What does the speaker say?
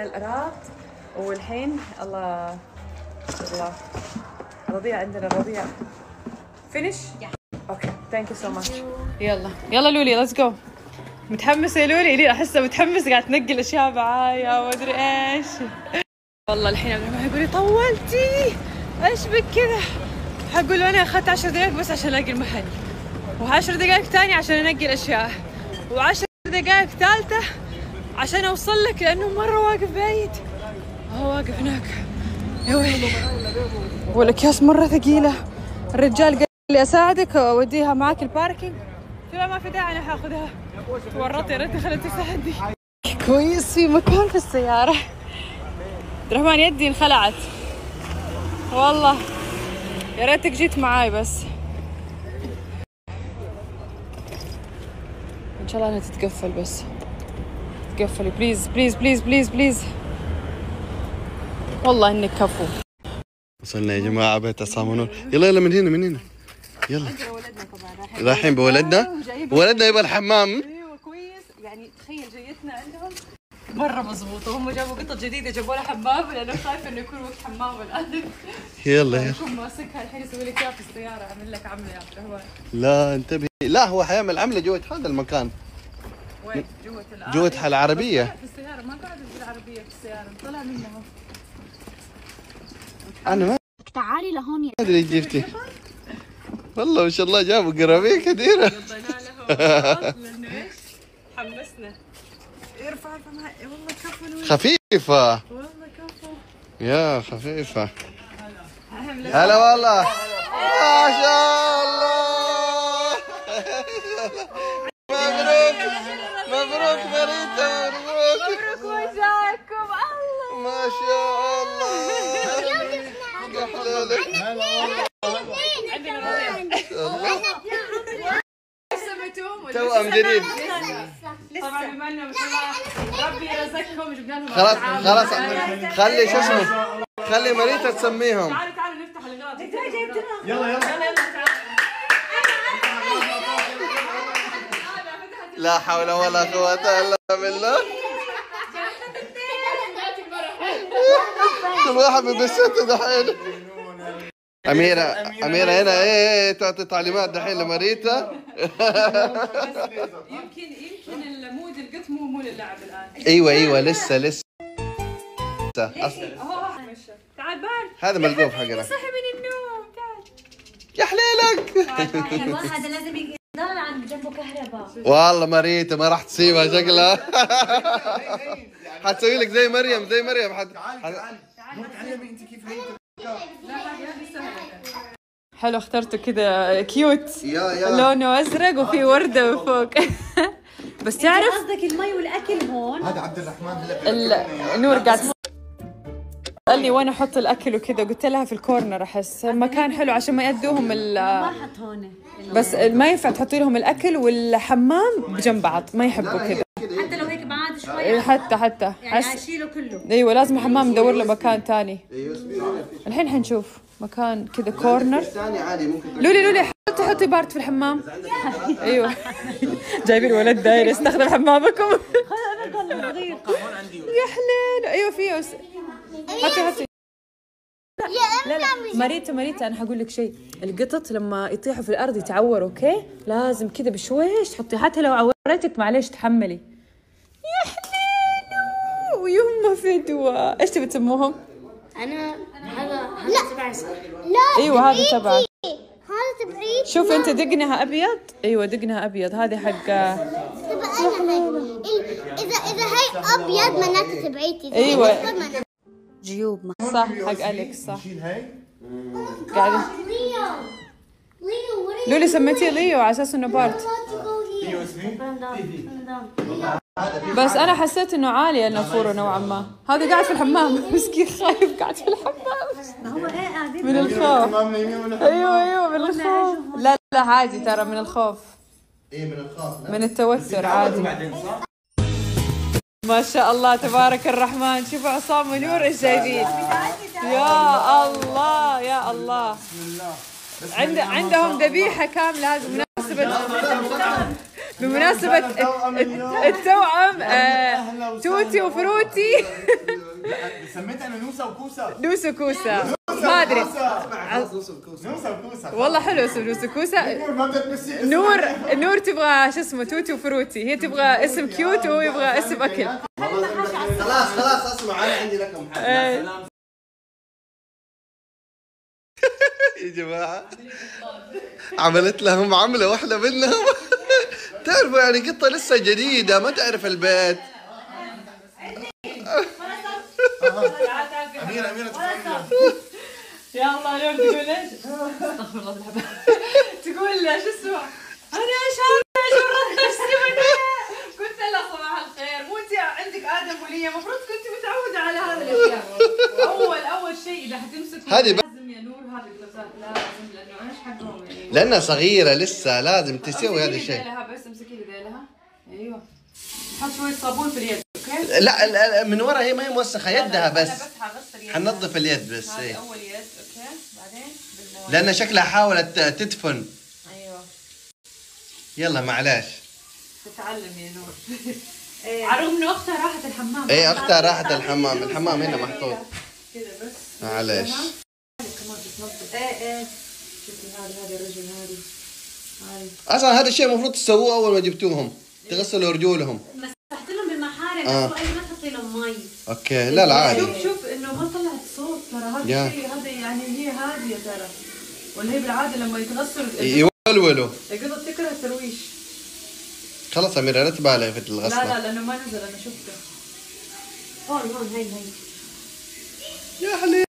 الأراض والحين الله رضيع عندنا رضيع فينيش. اوكي ثانك يو سو ماتش. يلا لولي ليتس جو. متحمسه يا لولي؟ لي احسها متحمسه قاعده تنقل اشياء معايا وادري ايش. والله الحين عبد الرحمن يقول لي طولتي ايش بك كذا؟ حقول له انا اخذت 10 دقائق بس عشان الاقي المحل، و10 دقائق ثانيه عشان انقي الاشياء، و10 دقائق ثالثه عشان اوصل لك لانه مره واقف بعيد. هو واقف هناك يا ويلي، والاكياس مره ثقيله. الرجال قال لي اساعدك واوديها معاك الباركينج، قلت له ما في داعي انا حاخذها. ورطت يا ريتني خليتي تساعدني. كويس في مكان في السياره. عبد الرحمن يدي انخلعت والله، يا ريتك جيت معاي بس. ان شاء الله انها تتقفل بس. تقفلي بليز بليز بليز بليز بليز. والله انك كفو. وصلنا يا جماعه بيت عصام ونور. يلا من هنا يلا. رايحين بولدنا. ولدنا يبغى الحمام. ايوه كويس، يعني تخيل جيتنا عندهم مره مضبوطه، هم جابوا قطط جديده جابوا لها حمام لانه خايف انه يكون وقت حمام الان. يلا يكون ماسكها الحين يسوي لك اياها في السياره. اعمل لك عمله يا عبد الرحمن. لا انتبهي، لا هو حيعمل عمله جوه هذا المكان. وين؟ جوه العربيه. في السياره ما قاعد في العربيه في السياره، طلع منها. انا ما تعالي لهون يا ادري جبتي. والله ما شاء الله جابوا قرابيه كثيره. قضينا لهم لانه ايش؟ حمسنا. ارفع معي والله كفو. خفيفه والله كفو يا خفيفه. هلا والله ما شاء الله. مبروك مريتا، مبروك وجاكم. الله ما شاء الله. يا حلالك. توأم جديد. طبعا بما انه ما شاء الله ربي رزقكم جبنا لهم. خلاص خلي شو اسمه، خلي مريتا تسميهم. تعالوا نفتح الغراض. يلا لا حول ولا قوة إلا بالله. كل واحد ببسته دحين. أميرة هنا إيه تعطي تعليمات دحين لمريتا. يمكن المود القط مو للعب الآن. أيوة لسه. تعال بار. هذا ملقوف حقنا. صحي من النوم تعال. يا حليلك. هذا لازم يضل عند جنبه كهرباء. والله مريتا ما راح تسيبها شكلها. حتسوي لك زي مريم. تعالي مو تعلمي انت كيف هي. حلو اخترته كذا كيوت. يا لونه ازرق وفي ورده من فوق. بس تعرف قصدك المي والاكل هون. هذا عبد الرحمن هلا نور قاعد تسألني وين احط الاكل وكذا، قلت لها في الكورنر احس مكان حلو عشان ما يأذوهم ما حط هون. بس ما ينفع تحطي لهم الاكل والحمام بجنب بعض، ما يحبوا كذا. حتى لو هيك بعاد شوي. حتى يعني اشيله كله. ايوه لازم الحمام ندور له مكان ثاني. الحين حنشوف مكان كذا كورنر. ثاني عادي ممكن. لولي حطي بارت في الحمام. ايوه جايبين الولد داير يستخدم حمامكم. يا حليل. ايوه فيه حطي. لا مريتا انا حقول لك شيء. القطط لما يطيحوا في الارض يتعوروا، اوكي؟ لازم كذا بشويش تحطي، حتى لو عورتك معليش تحملي. يا حليل ويما فدوة. ايش تبي تسموهم؟ انا هذا تبعي صح؟ لا ايوه هذا تبعك. هذا تبعي. شوف انت دقنها ابيض. ايوه دقنها ابيض. هذه حق اذا هي ابيض معناته تبعيتي. ايوه جيوب صح حق أليكس صح. نشيل هاي. قاعدة لولي سميتيه ليو على اساس انه بارت. بس انا حسيت انه عالي النافوره نوعا ما. هذا قاعد في الحمام مسكين خايف قاعد في الحمام. هو ايه قاعدين من الخوف. ايوه من الخوف. لا عادي ترى من الخوف. ايه من الخوف. من التوتر عادي. ما شاء الله تبارك الرحمن. شوفوا عصام ونور ايش جايبين. يا الله عندهم ذبيحه كامله هذه بمناسبه التوأم. توتي وفروتي سميتها انا نوسه وكوسه. نوسة كوسة ما ادري نوسه وكوسه. والله حلو اسم نوسة كوسة. نور ما بدها تمسي. نور تبغى شو اسمه توتي وفروتي، هي تبغى اسم كيوت وهو يبغى اسم اكل. خلاص اسمع انا عندي لكم حل. يا جماعة عملت لهم عملة واحدة منهم. تعرفوا يعني قطة لسه جديدة ما تعرف البيت. أميرة يا الله اليوم تقول ايش؟ استغفر الله بالحب. تقول شو اسمه؟ انا ايش نفسي قلت لها صباح الخير، مو انت عندك ادم ولية المفروض كنت متعودة على هذا الاشياء. اول شيء اذا حتمسك هذه لازم يا نور هذه القفازات لازم، لانه ايش حقهم يعني. لأنها صغيرة لسه لازم تسوي هذا الشيء. بس امسكي لي ذيلها. ايوه حط شوية صابون في اليد. اوكي لا من ورا هي ما هي موسخة يدها بس. انا بس حغسل يدها. حننظف اليد بس. هذه اول يد. اوكي بعدين بالمويه. لأن شكلها حاولت تدفن. ايوه يلا معلش. تتعلم يا نور. على الرغم انه اختها راحت الحمام. ايه اختها راحت الحمام، الحمام هنا محطوط. كذا بس. معلش. كمان تتنظف. ايه شوفي هذه الرجل هذه. اصلا هذا الشيء المفروض تسووه اول ما جبتوهم، تغسلوا رجولهم. مسحت لهم بالمحارق بس ما تحطي لهم مي. اوكي لا عادي. شوف انه ما طلعت صوت ترى، هذا الشيء هذا يعني هي هاديه ترى، ولا هي بالعاده لما يتغسلوا يولولوا. القطط تكره الترويش. خلاص أميرة لا تبالغي في الغسلة. لا لانه ما نزل، انا شفته. هون هي يا حليب.